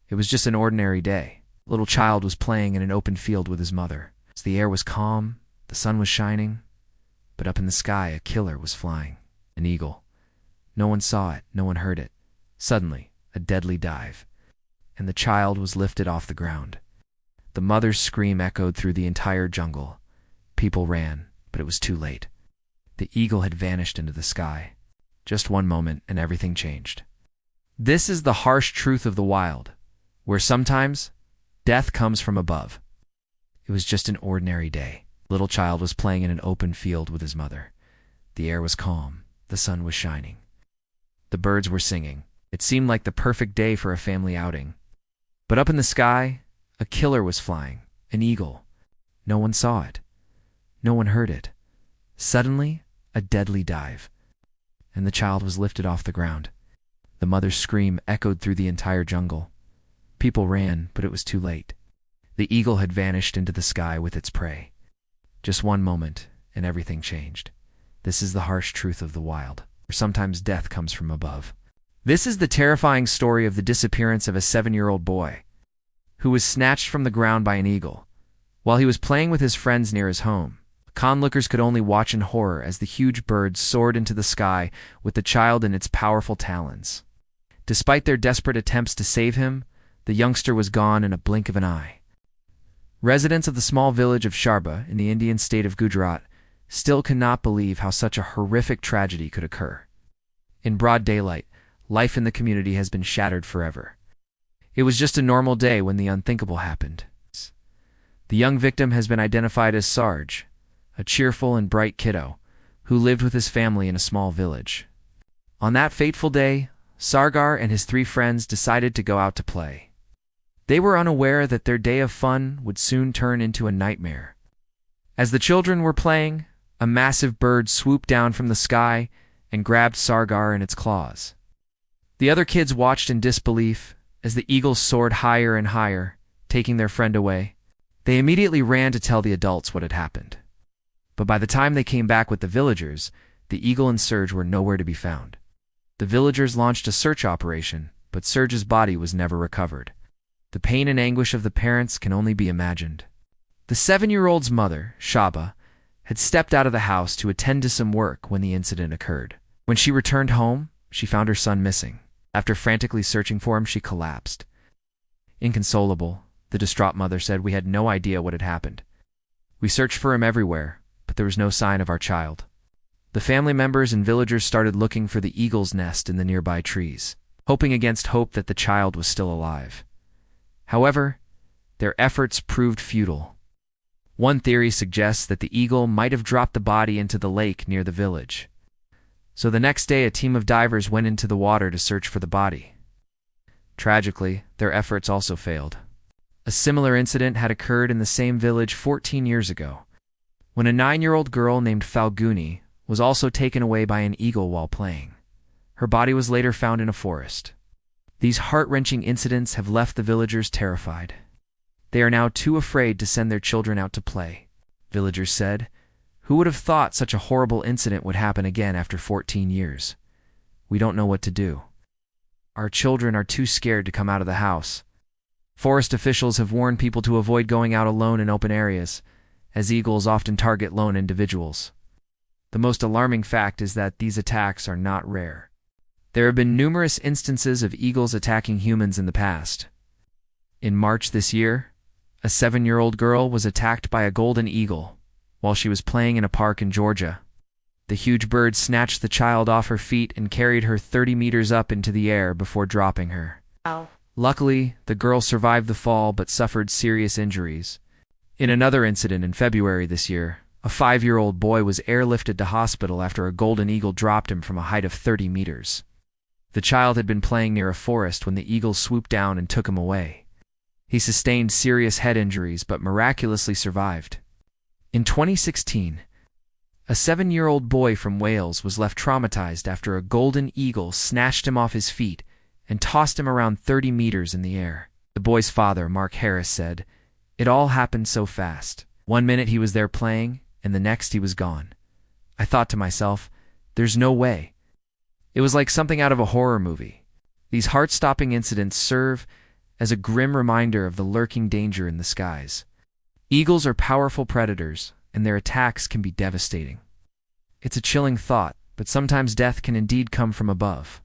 It was just an ordinary day. A little child was playing in an open field with his mother. The air was calm, the sun was shining, but up in the sky a killer was flying. An eagle. No one saw it, no one heard it. Suddenly, a deadly dive, and the child was lifted off the ground. The mother's scream echoed through the entire jungle. People ran, but it was too late. The eagle had vanished into the sky. Just one moment, and everything changed. This is the harsh truth of the wild, where sometimes death comes from above. It was just an ordinary day. The little child was playing in an open field with his mother. The air was calm. The sun was shining. The birds were singing. It seemed like the perfect day for a family outing. But up in the sky, a killer was flying, an eagle. No one saw it. No one heard it. Suddenly, a deadly dive, and the child was lifted off the ground. The mother's scream echoed through the entire jungle. People ran, but it was too late. The eagle had vanished into the sky with its prey. Just one moment, and everything changed. This is the harsh truth of the wild, where sometimes death comes from above. This is the terrifying story of the disappearance of a 7-year-old boy who was snatched from the ground by an eagle while he was playing with his friends near his home. Onlookers could only watch in horror as the huge bird soared into the sky with the child in its powerful talons. Despite their desperate attempts to save him, the youngster was gone in a blink of an eye. Residents of the small village of Sharba in the Indian state of Gujarat still cannot believe how such a horrific tragedy could occur. In broad daylight, life in the community has been shattered forever. It was just a normal day when the unthinkable happened. The young victim has been identified as Sarge, a cheerful and bright kiddo who lived with his family in a small village. On that fateful day, Sargar and his 3 friends decided to go out to play. They were unaware that their day of fun would soon turn into a nightmare. As the children were playing, a massive bird swooped down from the sky and grabbed Sargar in its claws. The other kids watched in disbelief as the eagle soared higher and higher, taking their friend away. They immediately ran to tell the adults what had happened. But by the time they came back with the villagers, the eagle and Surge were nowhere to be found. The villagers launched a search operation, but Surge's body was never recovered. The pain and anguish of the parents can only be imagined. The 7-year-old's mother, Shaba, had stepped out of the house to attend to some work when the incident occurred. When she returned home, she found her son missing. After frantically searching for him, she collapsed. Inconsolable, the distraught mother said, "We had no idea what had happened. We searched for him everywhere, but there was no sign of our child." The family members and villagers started looking for the eagle's nest in the nearby trees, hoping against hope that the child was still alive. However, their efforts proved futile. One theory suggests that the eagle might have dropped the body into the lake near the village. So the next day, a team of divers went into the water to search for the body. Tragically, their efforts also failed. A similar incident had occurred in the same village 14 years ago, when a 9-year-old girl named Falguni was also taken away by an eagle while playing. Her body was later found in a forest. These heart-wrenching incidents have left the villagers terrified. They are now too afraid to send their children out to play. Villagers said, "Who would have thought such a horrible incident would happen again after 14 years? We don't know what to do. Our children are too scared to come out of the house." Forest officials have warned people to avoid going out alone in open areas, as eagles often target lone individuals. The most alarming fact is that these attacks are not rare. There have been numerous instances of eagles attacking humans in the past. In March this year, a 7-year-old girl was attacked by a golden eagle while she was playing in a park in Georgia. The huge bird snatched the child off her feet and carried her 30 meters up into the air before dropping her. Ow. Luckily, the girl survived the fall but suffered serious injuries. In another incident in February this year, a 5-year-old boy was airlifted to hospital after a golden eagle dropped him from a height of 30 meters. The child had been playing near a forest when the eagle swooped down and took him away. He sustained serious head injuries but miraculously survived. In 2016, a 7-year-old boy from Wales was left traumatized after a golden eagle snatched him off his feet and tossed him around 30 meters in the air. The boy's father, Mark Harris, said, "It all happened so fast. One minute he was there playing, and the next he was gone. I thought to myself, there's no way." It was like something out of a horror movie. These heart-stopping incidents serve as a grim reminder of the lurking danger in the skies. Eagles are powerful predators, and their attacks can be devastating. It's a chilling thought, but sometimes death can indeed come from above.